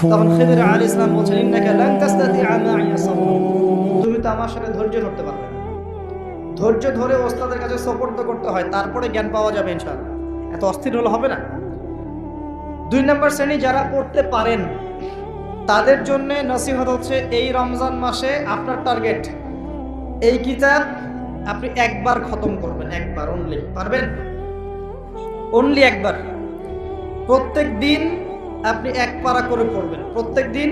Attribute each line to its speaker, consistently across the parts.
Speaker 1: তখন খিদির আলাইহিস সালাম বলছেন, ইন্নাকা লান তাসতাতিআ মা'ইয়া সাবরা, তুমি তো আমার সাথে ধৈর্য ধরতে পারবে না। ধৈর্য ধরে ওস্তাদের কাছে সুপর্দ করতে হয়, তারপরে জ্ঞান পাওয়া যাবে ইনশাআল্লাহ। এত অস্থির হলে হবে না। 2 নম্বর শ্রেণী যারা পড়তে পারেন তাদের জন্য নসিহত হচ্ছে, এই রমজান মাসে আপনার টার্গেট এই কিতাব আপনি একবার খতম করবেন, একবার অনলি। পারবেন? অনলি একবার। প্রত্যেক দিন আপনি 1 পারা করে পড়বেন, প্রত্যেক দিন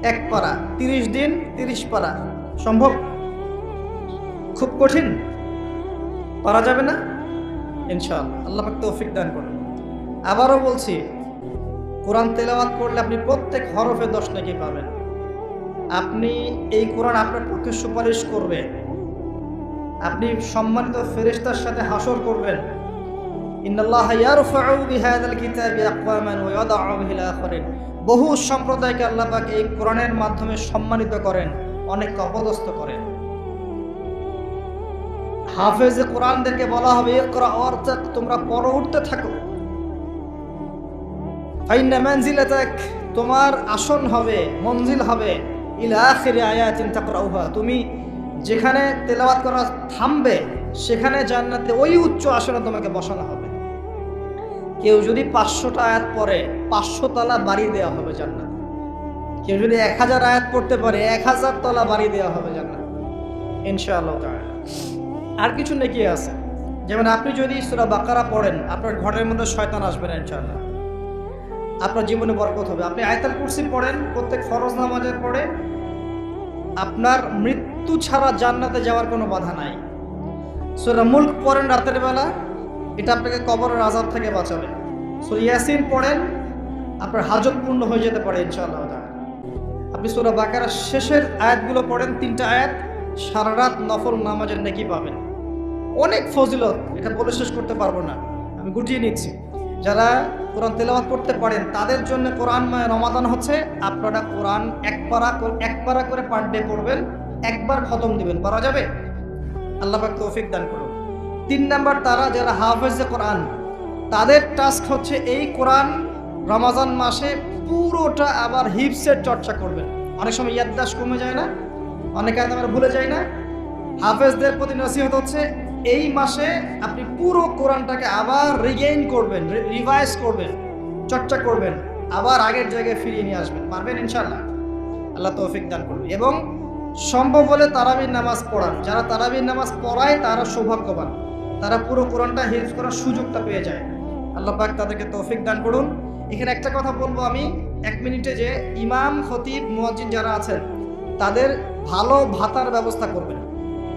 Speaker 1: 1 পারা, 30 দিন 30 পারা। সম্ভব? খুব কঠিন? পারা যাবে না? ইনশাআল্লাহ আল্লাহ পাক তৌফিক দান করুন। আবারও বলছি, কোরআন তেলাওয়াত করলে আপনি প্রত্যেক হরফে 10 নেকি পাবেন। আপনি এই কোরআন আপনার পক্ষে সুপারিশ করবে, আপনি সম্মানিত ফেরেশতার সাথে হাসর করবেন। ইন্নাল্লাহা ইয়ারফাউ বিহাযাল কিতাবি আকওয়ামান ওয়া ইয়াদউ বিহিল আখারিন। বহু সম্প্রদায়কে আল্লাহ পাক এই কোরআনের মাধ্যমে সম্মানিত করেন, অনেককে অপদস্থ করেন। হাফেজে কোরআনদেরকে বলা হবে, ইকরা ওয়ারতাক, তোমরা পড়ো, উঠতে থাকো। ফাইন্না মানজিলাতাক, তোমার আসন হবে, মঞ্জিল হবে, ইলা আখিরি আয়াতিন তাকরাউহা, তুমি যেখানে তেলাওয়াত করা থামবে সেখানে জান্নাতে ওই উচ্চ আসনে তোমাকে বসানো হবে। কেউ যদি 500টা আয়াত পড়ে 500 তলা বাড়ি দেওয়া হবে জান্নাত। কেউ যদি 1000 আয়াত পড়তে পারে 1000 তলা বাড়ি দেওয়া হবে জান্নাত ইনশাআল্লাহ তাআলা। আর কিছু নেকি আছে, যেমন আপনি যদি সূরা বাকারা পড়েন, আপনার ঘরের মধ্যে শয়তান আসবে না ইনশাআল্লাহ, আপনার জীবনে বরকত হবে। আপনি আয়াতুল কুরসি পড়েন প্রত্যেক ফরজ নামাজের পরে, আপনার মৃত্যু ছাড়া জান্নাতে যাওয়ার কোনো বাধা নাই। সূরা মুলক পড়েন রাতের বেলা, এটা আপনাকে কবরের আযাব থেকে বাঁচাবে। সূরা ইয়াসিন পড়েন, আপনার হাজত পূর্ণ হয়ে যেতে পারে ইনশাআল্লাহ তাআলা। আপনি সূরা বাকারার শেষের আয়াতগুলো পড়েন, 3টা আয়াত, সারা রাত নফল নামাজের নেকি পাবেন। অনেক ফজিলত, এটা বলে শেষ করতে পারবো না, আমি গুটিয়ে নিচ্ছি। যারা কোরআন তেলাওয়াত করতে পারেন তাদের জন্য কোরআনময় রমাদান হচ্ছে, আপনারা কোরআন 1 পারা করে পার ডে পড়বেন, একবার খতম দিবেন। পারা যাবে? আল্লাহ পাক তৌফিক দান করুন। 3 নাম্বার, তারা যারা হাফেজে কোরআন, তাদের টাস্ক হচ্ছে এই কোরআন রমজান মাসে পুরোটা আবার হিফজের চর্চা করবেন। অনেক সময় ইয়াদদাশ কমে যায় না, অনেকে আমরা ভুলে যাই না। হাফেজদের প্রতি নসিহত হচ্ছে, এই মাসে আপনি পুরো কোরআনটাকে আবার রিগেইন করবেন, রিভাইজ করবেন, চর্চা করবেন, আবার আগের জায়গায় ফিরিয়ে নিয়ে আসবেন। পারবেন ইনশাআল্লাহ? আল্লাহ তৌফিক দান করবে। এবং সম্ভব হলে তারাবির নামাজ পড়ান। যারা তারাবির নামাজ পড়ায় তারা সৌভাগ্যবান, তারা পুরো কোরআনটা হিফজ করার সুযোগটা পেয়ে যায়। আল্লাহ পাক তাদেরকে তৌফিক দান করুন। এখানে একটা কথা বলবো আমি 1 মিনিটে, যে ইমাম, খতিব, মুয়াজ্জিন যারা আছেন তাদের ভালো ভাতার ব্যবস্থা করবেন,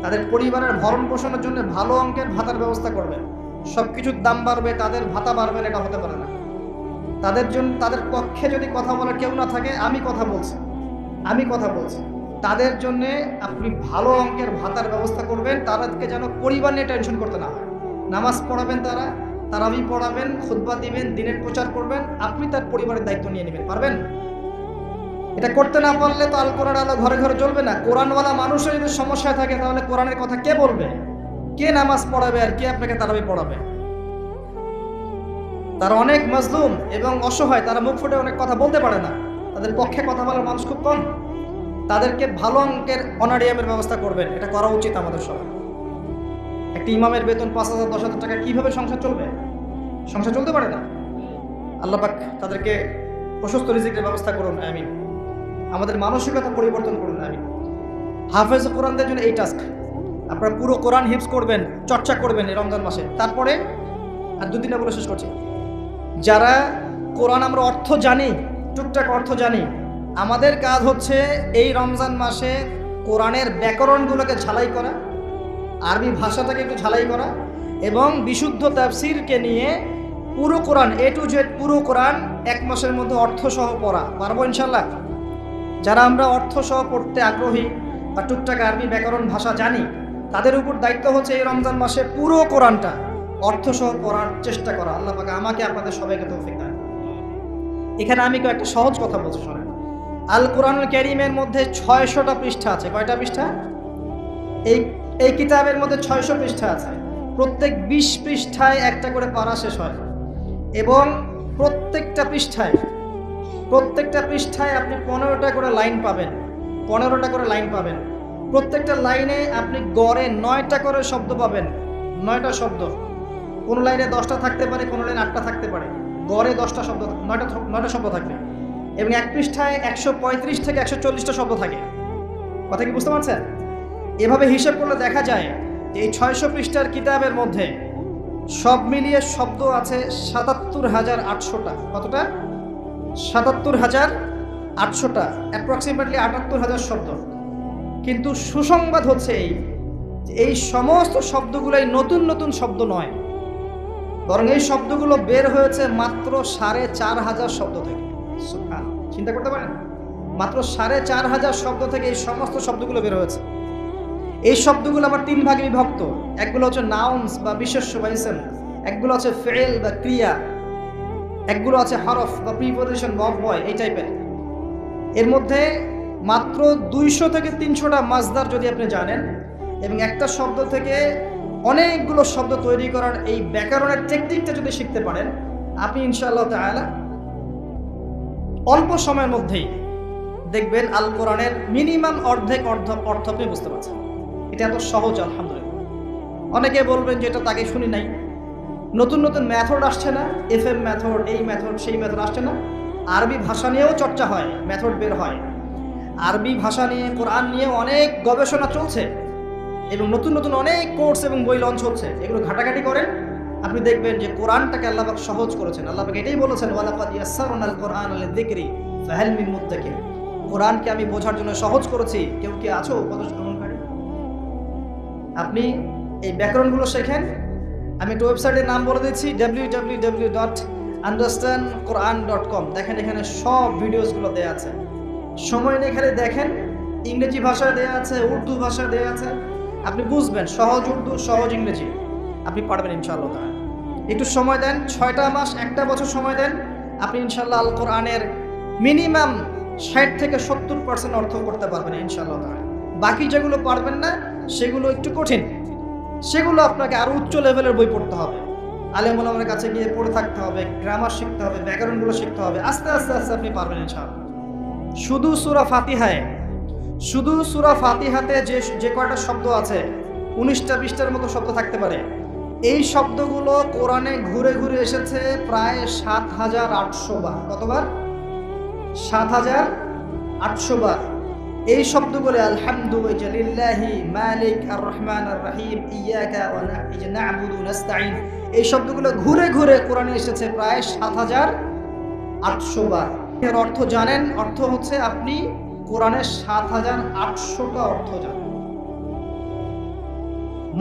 Speaker 1: তাদের পরিবারের ভরণ পোষণের জন্য ভালো অঙ্কের ভাতার ব্যবস্থা করবেন। সব কিছুর দাম বাড়বে, তাদের ভাতা বাড়বে না, এটা হতে পারে না। তাদের জন্য, তাদের পক্ষে যদি কথা বলার কেউ না থাকে, আমি কথা বলছি, তাদের জন্য আপনি ভালো অঙ্কের ভাতার ব্যবস্থা করবেন। তাদেরকে যেন পরিবার নিয়ে টেনশন করতে না হয়। নামাজ পড়াবেন, তারাবি পড়াবেন, খুতবা দিবেন, দিনের প্রচার করবেন, আপনি তার পরিবারের দায়িত্ব নিয়ে নেবেন। পারবেন? এটা করতে না পারলে তো আল কোরআন আলো ঘরে ঘরে জ্বলবে না। কোরআনওয়ালা মানুষের যদি সমস্যায় থাকে তাহলে কোরআনের কথা কে বলবে? কে নামাজ পড়াবে আর কে আপনাকে তারাবি পড়াবে? তারা অনেক মাজলুম এবং অসহায়, তারা মুখ ফুটে অনেক কথা বলতে পারে না, তাদের পক্ষে কথা বলার মানুষ খুব কম। তাদেরকে ভালো অঙ্কের অনারিয়ামের ব্যবস্থা করবেন, এটা করা উচিত আমাদের সবার। একটি ইমামের বেতন 5,000 10,000 টাকা, কিভাবে সংসার চলবে? সংসার চলতে পারে না। আল্লাহ পাক তাদেরকে প্রশস্ত রিজিকের ব্যবস্থা করুন, আমিন। আমাদের মানসিকতা পরিবর্তন করুন, আমিন। হাফেজ কোরআনদের জন্য এই টাস্ক, আপনারা পুরো কোরআন হিফজ করবেন, চর্চা করবেন এই রমজান মাসে। তারপরে আর 2 দিনে বলে শেষ করছি, যারা কোরআন আমরা অর্থ জানি, টুকটাক অর্থ জানি, আমাদের কাজ হচ্ছে এই রমজান মাসে কোরআনের ব্যাকরণগুলোকে ঝালাই করা, আরবি ভাষাটাকে একটু ঝালাই করা, এবং বিশুদ্ধ তাফসীরকে নিয়ে পুরো কোরআন A to Z পুরো কোরআন 1 মাসের মধ্যে অর্থ সহ পড়া। পারবো ইনশাল্লাহ? যারা আমরা অর্থ সহ পড়তে আগ্রহী বা টুকটাক আরবি ব্যাকরণ ভাষা জানি, তাদের উপর দায়িত্ব হচ্ছে এই রমজান মাসে পুরো কোরআনটা অর্থ সহ পড়ার চেষ্টা করা। আল্লাহ পাক আমাকে আপনাদের সবাইকে তৌফিক দান। এখানে আমি একটা সহজ কথা বলছি, শোনেন। আল কোরআনুল কারীমের মধ্যে 600টা পৃষ্ঠা আছে। কয়টা পৃষ্ঠা? এই কিতাবের মধ্যে 600 পৃষ্ঠা আছে। প্রত্যেক 20 পৃষ্ঠায় একটা করে পারা শেষ হয়, এবং প্রত্যেকটা পৃষ্ঠায় প্রত্যেকটা পৃষ্ঠায় আপনি 15টা করে লাইন পাবেন, 15টা করে লাইন পাবেন। প্রত্যেকটা লাইনে আপনি গড়ে 9টা করে শব্দ পাবেন, 9টা শব্দ। কোনো লাইনে 10টা থাকতে পারে, কোনো লাইনে 8টা থাকতে পারে, গড়ে 10টা শব্দ, 9টা শব্দ থাকবে। এবং এক পৃষ্ঠায় 135 থেকে 140টা শব্দ থাকে। কথা কি বুঝতে পারছেন? এভাবে হিসাব করলে দেখা যায় যে এই 600 পৃষ্ঠার কিতাবের মধ্যে সব মিলিয়ে শব্দ আছে 77,800টা। কতটা? 77,800টা, অ্যাপ্রক্সিমেটলি 78,000 শব্দ। কিন্তু সুসংবাদ হচ্ছে এই সমস্ত শব্দগুলোই নতুন নতুন শব্দ নয়, বরং এই শব্দগুলো বের হয়েছে মাত্র 4,500 শব্দ থেকে। চিন্তা করতে পারেন, মাত্র 4,500 শব্দ থেকে এই সমস্ত শব্দগুলো বের হয়েছে। এই শব্দগুলো আবার 3 ভাগে বিভক্ত। একগুলো হচ্ছে নাউন্স বা বিশেষ্য বা ইসম, একগুলো হচ্ছে ফেল বা ক্রিয়া, একগুলো আছে হরফ বা প্রিপোজিশন বা অব্যয়, এই টাইপের। এর মধ্যে মাত্র 200 থেকে 300টা মাজদার যদি আপনি জানেন এবং একটা শব্দ থেকে অনেকগুলো শব্দ তৈরি করার এই ব্যাকরণের টেকনিকটা যদি শিখতে পারেন, আপনি ইনশাআল্লাহ তাআলা অল্প সময়ের মধ্যেই দেখবেন আল কোরআনের মিনিমাম অর্ধেক অর্থ আপনি বুঝতে পারছেন। এটা এত সহজ, আলহামদুলিল্লাহ। অনেকে বলবেন যে এটা তাকে শুনি নাই, নতুন নতুন মেথড আসছে না, FM মেথড, এই মেথড, সেই মেথড আসছে না। আরবি ভাষা নিয়েও চর্চা হয়, মেথড বের হয়। আরবি ভাষা নিয়ে, কোরআন নিয়ে অনেক গবেষণা চলছে এবং নতুন নতুন অনেক কোর্স এবং বই লঞ্চ হচ্ছে। এগুলো ঘাটাঘাটি করেন, আপনি দেখবেন যে কোরআনটাকে আল্লাহ পাক সহজ করেছেন। আল্লাহ পাক এটাই বলেছেন, ওয়ালাকাদ ইয়াসসারনাল কোরআনা লিযিকরি ফাহাল মিন মুদ্দাকির। কোরআনকে আমি বোঝার জন্য সহজ করেছি, কেউ কি আছো উপদেশ গ্রহণকারী? আপনি এই ব্যাকরণগুলো শেখেন। আমি একটা ওয়েবসাইটের নাম বলে দিচ্ছি, www.understandquran.com। দেখেন এখানে সব ভিডিওসগুলো দেওয়া আছে। সময় নিয়ে এখানে দেখেন, ইংরেজি ভাষায় দেওয়া আছে, উর্দু ভাষায় দেওয়া আছে। আপনি বুঝবেন, সহজ উর্দু, সহজ ইংরেজি, আপনি পারবেন ইনশাআল্লাহ। একটু সময় দেন, 6টা মাস, 1টা বছর সময় দেন, আপনি ইনশাআল্লাহ আল কোরআনের মিনিমাম 60 থেকে 70% অর্থ করতে পারবেন ইনশাআল্লাহ। বাকি যেগুলো পারবেন না সেগুলো একটু কঠিন, সেগুলো আপনাকে আরো উচ্চ লেভেলের বই পড়তে হবে, আলেম ওলামার কাছে গিয়ে পড়ে থাকতে হবে, গ্রামার শিখতে হবে, ব্যাকরণগুলো শিখতে হবে। আস্তে আস্তে আস্তে আপনি পারবেন ইনশাআল্লাহ। শুধু সূরা ফাতিহাতে যে কয়টা শব্দ আছে, 19টা 20টার মতো শব্দ থাকতে পারে। এই শব্দগুলো কোরআনে ঘুরে ঘুরে এসেছে প্রায় 7,800 বার। কতবার? 7,800 বার। এই শব্দগুলো আলহামদুলিল্লাহি মালিক আর রহমান আর রহিম ইয়াকা ওয়া না'বুদু নাস্তাঈন, এই শব্দগুলো ঘুরে ঘুরে কোরআনে এসেছে প্রায় 7,800 বার। এর অর্থ জানেন? অর্থ হচ্ছে আপনি কোরআনের 7,800টা অর্থ জানেন।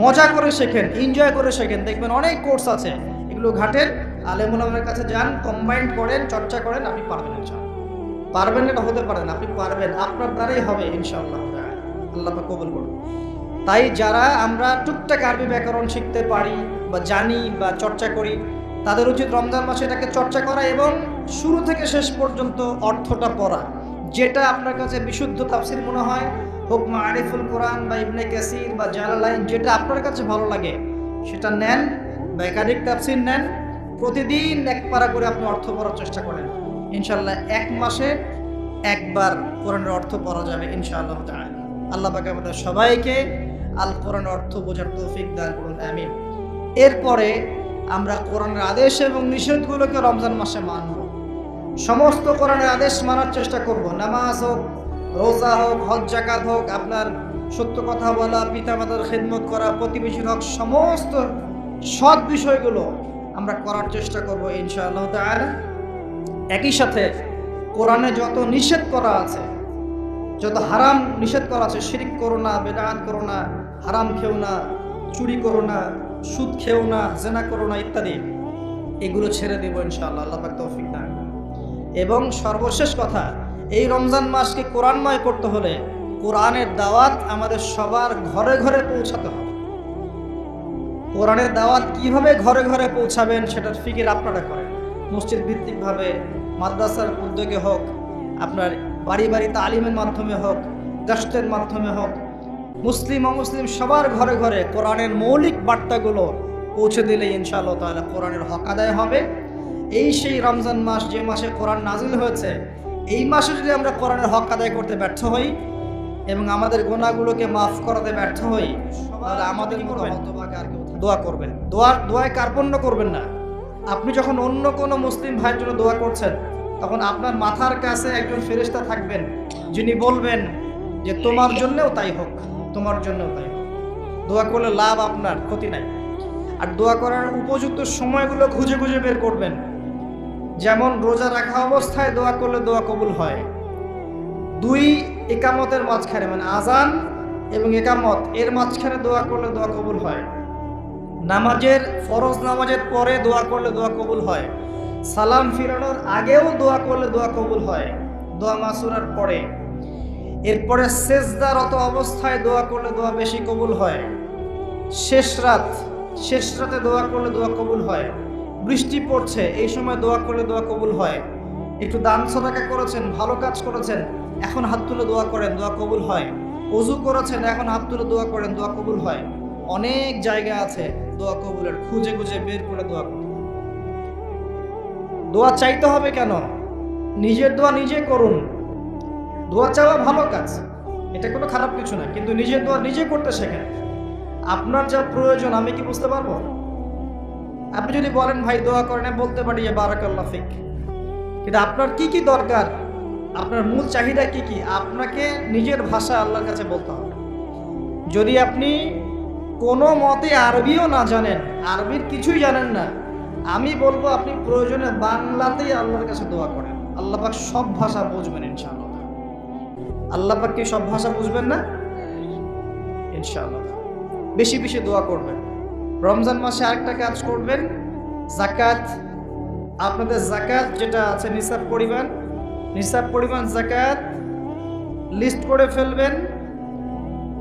Speaker 1: মজা করে শেখেন, এনজয় করে শেখেন। দেখবেন অনেক কোর্স আছে, এগুলো ঘাটেন, আলেম ওলামার কাছে যান, কম্বাইন করেন, চর্চা করেন, আপনি পারবেন ইনশাআল্লাহ। পারবেন না হতে পারেন, আপনি পারবেন, আপনার দ্বারাই হবে ইনশাআল্লাহ। আল্লাহ পাক কবুল করুন। তাই যারা আমরা টুকটাক আরবি ব্যাকরণ শিখতে পারি বা জানি বা চর্চা করি, তাদের উচিত রমজান মাসে এটাকে চর্চা করা এবং শুরু থেকে শেষ পর্যন্ত অর্থটা পড়া। যেটা আপনার কাছে বিশুদ্ধ তাফসীর মনে হয়, হোক মারিফুল কোরআন বা ইবনে কাসির বা জালালাইন, যেটা আপনার কাছে ভালো লাগে সেটা নেন বা একাধিক তাফসীর নেন। প্রতিদিন এক পারা করে আপনি অর্থ পড়ার চেষ্টা করেন। ইনশাআল্লাহ 1 মাসে একবার কোরআনের অর্থ পড়া যাবে ইনশাআল্লাহ তাআলা। আল্লাহ পাক আমাদের সবাইকে আল কোরআনের অর্থ বোঝার তৌফিক দান করুন, আমিন। এরপরে আমরা কোরআনের আদেশ এবং নিষেধগুলোকে রমজান মাসে মানব। সমস্ত কোরআনের আদেশ মানার চেষ্টা করব। নামাজ হোক, রোজা হোক, হজ যাকাত হোক, আপনার সত্য কথা বলা, পিতামাতার খেদমত করা, প্রতিবেশীর হক, সমস্ত সৎ বিষয়গুলো আমরা করার চেষ্টা করব ইনশাআল্লাহ তাআলা। একই সাথে কোরআনে যত নিষেধ করা আছে, যত হারাম নিষেধ করা আছে, শিরক করো না, বেদাত করো না, হারাম খেও না, চুরি করো না, সুদ খেও না, জেনা করো না ইত্যাদি, এগুলো ছেড়ে দেব ইনশাআল্লাহ। আল্লাহ পাক তৌফিক দান করুন। এবং সর্বশেষ কথা, এই রমজান মাসকে কোরআনময় করতে হলে কোরআনের দাওয়াত আমাদের সবার ঘরে ঘরে পৌঁছাতে হবে। কোরআনের দাওয়াত কিভাবে ঘরে ঘরে পৌঁছাবেন সেটার ফিকির আপনারা করেন। মসজিদ ভিত্তিকভাবে, মাদ্রাসার উদ্যোগে হোক, আপনার বাড়ি বাড়ি তালিমের মাধ্যমে হোক, গাস্তের মাধ্যমে হোক, মুসলিম অমুসলিম সবার ঘরে ঘরে কোরআনের মৌলিক বার্তাগুলো পৌঁছে দিলে ইনশাআল্লাহ তাআলা কোরআনের হক আদায় হবে। এই সেই রমজান মাস, যে মাসে কোরআন নাজিল হয়েছে, এই মাসে যদি আমরা কোরআনের হক আদায় করতে ব্যর্থ হই এবং আমাদের গুনাহগুলোকে মাফ করাতে ব্যর্থ হই, তাহলে আমাদের মতো হতভাগা আর কেউ দোয়া করবেন। দোয়ায় কার্পণ্য করবেন না। আপনি যখন অন্য কোনো মুসলিম ভাইয়ের জন্য দোয়া করছেন, তখন আপনার মাথার কাছে একজন ফেরেশতা থাকবেন, যিনি বলবেন যে তোমার জন্যও তাই হোক, তোমার জন্যও তাই হোক। দোয়া করলে লাভ, আপনার ক্ষতি নাই। আর দোয়া করার উপযুক্ত সময়গুলো খুঁজে খুঁজে বের করবেন। যেমন রোজা রাখা অবস্থায় দোয়া করলে দোয়া কবুল হয়। 2 ইকামতের মাঝখানে, মানে আজান এবং ইকামত এর মাঝখানে দোয়া করলে দোয়া কবুল হয়। নামাজের, ফরজ নামাজের পরে দোয়া করলে দোয়া কবুল হয়। সালাম ফিরানোর আগেও দোয়া করলে দোয়া কবুল হয়, দোয়া মাসুরার পরে। এরপরে সেজদারত অবস্থায় দোয়া করলে দোয়া বেশি কবুল হয়। শেষ রাতে দোয়া করলে দোয়া কবুল হয়। বৃষ্টি পড়ছে, এই সময় দোয়া করলে দোয়া কবুল হয়। একটু দান সদকা করেছেন, ভালো কাজ করেছেন, এখন হাত তুলে দোয়া করেন, দোয়া কবুল হয়। ওযু করেছেন, এখন হাত তুলে দোয়া করেন, দোয়া কবুল হয়। অনেক জায়গা আছে দোয়া কবুলের, খুঁজে খুঁজে বের করে দোয়া করুন। দোয়া চাইতে হবে কেন? নিজের দোয়া নিজে করুন। দোয়া চাওয়া ভালো কাজ, এটা কোনো খারাপ কিছু না, কিন্তু নিজের দোয়া নিজে করতে শেখেন। আপনার যা প্রয়োজন আমি কি বুঝতে পারবো? আপনি যদি বলেন ভাই দোয়া করেন, বলতে পারি যে বারাকাল্লাহ ফিক, কিন্তু আপনার কি কি দরকার, আপনার মূল চাহিদা কি কি, আপনাকে নিজের ভাষা আল্লাহর কাছে বলতে হবে। যদি আপনি কোনো মতে আরবিও না জানেন, আরবির কিছুই জানেন না, আমি বলবো আপনি প্রয়োজনে বাংলাতেই আল্লাহর কাছে দোয়া করেন। আল্লাহ পাক সব ভাষা বুঝবেন ইনশাআল্লাহ। আল্লাহ পাক কি সব ভাষা বুঝবেন না? ইনশাআল্লাহ। বেশি বেশি দোয়া করবেন। রমজান মাসে আরেকটা কাজ করবেন, যাকাত। আপনাদের যাকাত যেটা আছে নিসাব পরিমাণ যাকাত লিস্ট করে ফেলবেন,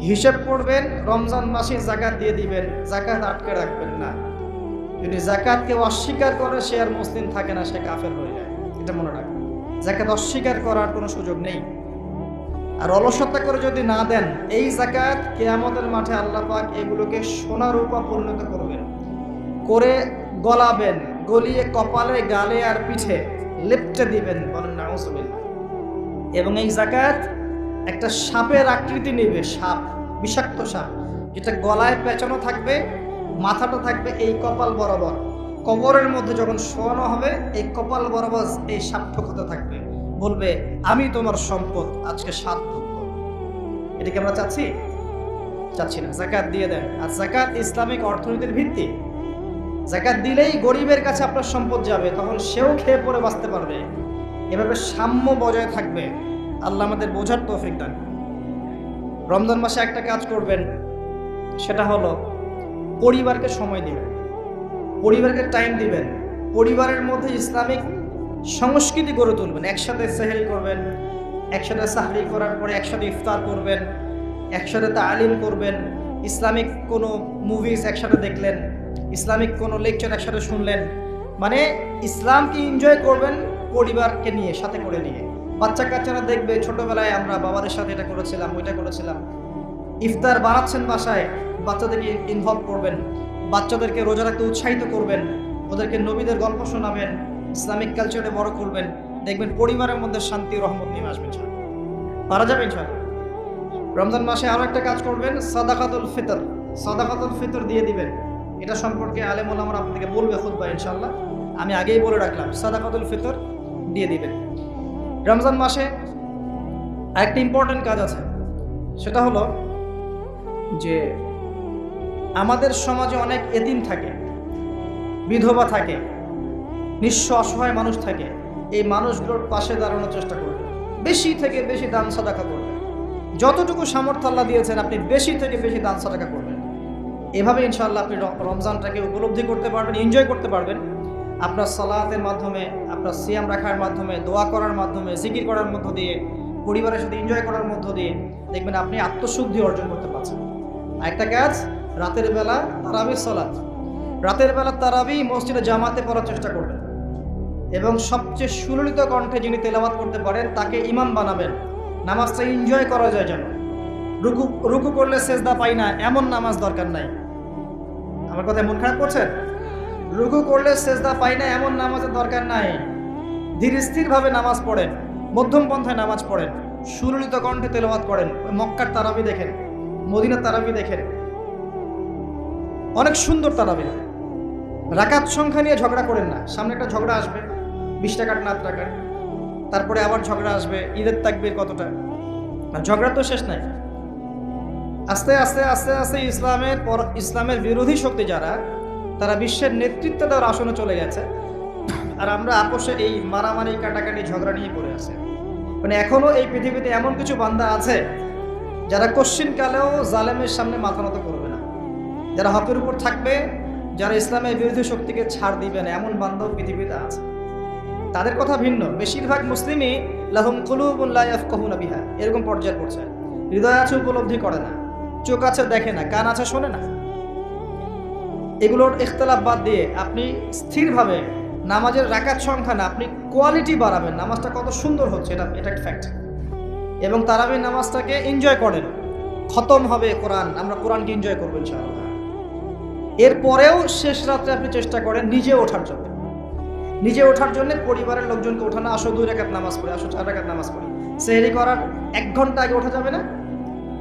Speaker 1: হিসাব করবেন, রমজান মাসে যাকাত দিয়ে দিবেন। যাকাত আটকে রাখবেন না। যদি যাকাত কেউ অস্বীকার করে, সে আর মুসলিম থাকে না, সে কাফের হয়ে যায়। এটা মনে রাখবেন, যাকাত অস্বীকার করার কোনো সুযোগ নেই। আর অলসতা করে যদি না দেন, এই যাকাত কিয়ামতের মাঠে আল্লাহ পাক এগুলোকে সোনা রূপা পরিণত করবেন, করে গলাবেন, গলিয়ে কপালে, গালে আর পিঠে লেপটে দিবেন, বলেন নাউজুবিল্লাহ। এবং এই যাকাত একটা সাপের আকৃতি নেবে, সাপ, বিষাক্ত সাপ, যেটা গলায় পেঁচানো থাকবে, মাথাটা থাকবে এই কপাল বরাবর। কবরের মধ্যে যখন শোয়ানো হবে, এই কপাল বরাবর এই সাপ ঠোকাতে থাকবে, বলবে আমি তোমার সম্পদ, আজকে 7 ভোগ করো। এটা কি আমরা চাচ্ছি না? যাকাত দিয়ে দেন। আর যাকাত ইসলামিক অর্থনীতির ভিত্তি। যাকাত দিলেই গরিবের কাছে আপনার সম্পদ যাবে, তখন সেও খেয়ে পরে বাঁচতে পারবে। এভাবে সাম্য বজায় থাকবে। আল্লাহ আমাদের বোঝার তৌফিক দান। রমজান মাসে একটা কাজ করবেন, সেটা হলো পরিবারকে সময় দিবেন, পরিবারকে টাইম দিবেন। পরিবারের মধ্যে ইসলামিক সংস্কৃতি গড়ে তুলবেন। একসাথে সেহরি করবেন, একসাথে সাহরি করার পরে একসাথে ইফতার করবেন, একসাথে তালিম করবেন, ইসলামিক কোনো মুভিজ একসাথে দেখলেন, ইসলামিক কোনো লেকচার একসাথে শুনলেন। মানে ইসলামকে এনজয় করবেন পরিবারকে নিয়ে, সাথে করে নিয়ে। বাচ্চা কাচ্চারা দেখবে ছোটবেলায় আমরা বাবাদের সাথে এটা করেছিলাম, ওইটা করেছিলাম। ইফতার বানাচ্ছেন বাসায়, বাচ্চাদেরকে ইনভলভ করবেন, বাচ্চাদেরকে রোজা রাখতে উৎসাহিত করবেন, ওদেরকে নবীদের গল্প শোনাবেন, ইসলামিক কালচারে বড় করবেন। দেখবেন পরিবারের মধ্যে শান্তি, রহমত নেমে আসবে। পারা যাবে ইনশাআল্লাহ। রমজান মাসে আরো একটা কাজ করবেন, সাদাকাতুল ফিতর দিয়ে দিবেন। এটা সম্পর্কে আলেম ওলামারা আপনাদেরকে বলবে খুতবা ইনশাআল্লাহ, আমি আগেই বলে রাখলাম, সাদাকাতুল ফিতর দিয়ে দিবেন। রমজান মাসে আরেকটা ইম্পর্টেন্ট কাজ আছে, সেটা হলো যে আমাদের সমাজে অনেক এতিম থাকে, বিধবা থাকে, নিঃস্ব অসহায় মানুষ থাকে। এই মানুষগুলোর পাশে দাঁড়ানোর চেষ্টা করবেন, বেশি থেকে বেশি দান সাদাকা করবেন। যতটুকু সামর্থ্য আল্লাহ দিয়েছেন, আপনি বেশি থেকে বেশি দান সাদাকা করবেন। এভাবে ইনশাআল্লাহ আপনি রমজানটাকে উপলব্ধি করতে পারবেন, এনজয় করতে পারবেন। আপনার সালাতের মাধ্যমে, আপনার সিয়াম রাখার মাধ্যমে, দোয়া করার মাধ্যমে, জিকির করার মধ্য দিয়ে, পরিবারের সাথে এনজয় করার মধ্য দিয়ে দেখবেন আপনি আত্মশুদ্ধি অর্জন করতে পারছেন। আরেকটা কাজ, রাতের বেলা তারাবির সালাত, রাতের বেলা তারাবি মসজিদে জামাতে পড়ার চেষ্টা করবেন। এবং সবচেয়ে সুললিত কণ্ঠে যিনি তেলাওয়াত করতে পারেন তাকে ইমাম বানাবেন। নামাজটা এনজয় করা যায় যেন। রুকু করলে সেজদা পাই না, এমন নামাজ দরকার নাই। আমার কথায় মন খারাপ করছেন? রুকু করলে সেজদা পাই না, এমন নামাজের দরকার নাই। ধীর স্থিরভাবে নামাজ পড়েন, মধ্যম পন্থায় নামাজ পড়েন, সুললিত কণ্ঠে তেলাওয়াত করেন, মক্কার তারাবি দেখেন, মদিনার তারাবি দেখেন, অনেক সুন্দর তারাবি। রাকাত সংখ্যা নিয়ে ঝগড়া করেন না। সামনে একটা ঝগড়া আসবে 20 টাকার না 8 টাকার, তারপরে আবার ঝগড়া আসবে ঈদের তাকবীর কতটা, আর ঝগড়া তো শেষ নাই। আস্তে আস্তে আস্তে আস্তে ইসলামের বিরোধী শক্তি যারা, তারা বিশ্বের নেতৃত্ব দেওয়ার আসনে চলে গেছে, আর আমরা আপোষে এই মারামারি কাটাকাটি ঝগড়া নিয়ে পড়ে আছে। মানে এখনো এই পৃথিবীতে এমন কিছু বান্দা আছে যারা কশ্চিনকালেও জালেমের সামনে মাথা নত করবে না, যারা হকের উপর থাকবে, যারা ইসলামের বিরোধী শক্তিকে ছাড় দিবে না, এমন বান্দাও পৃথিবীতে আছে। তাদের কথা ভিন্ন। বেশিরভাগ মুসলিমই লাহুম কুলুবুন লা ইয়াফকাহুনা বিহা, এরকম পর্যায়ে পড়ছে। হৃদয় আছে উপলব্ধি করে না, চোখ আছে দেখে না, কান আছে শোনে না। এগুলোর ইখতিলাফ বাদ দিয়ে আপনি স্থিরভাবে নামাজের রাকাত সংখ্যা না, আপনি কোয়ালিটি বাড়াবেন। নামাজটা কত সুন্দর হচ্ছে এটা একটা ফ্যাক্ট। এবং তারাবির নামাজটাকে এনজয় করেন। খতম হবে কোরআন, আমরা কোরআনকে এনজয় করবো ইনশাআল্লাহ। এরপরেও শেষ রাত্রে আপনি চেষ্টা করেন নিজে ওঠার জন্য। নিজে ওঠার জন্য পরিবারের লোকজনকে ওঠানো, আসো 2 রাকাত নামাজ পড়ি, আসো 4 রাকাত নামাজ পড়ি। সেহরি করার 1 ঘন্টা আগে ওঠা যাবে না?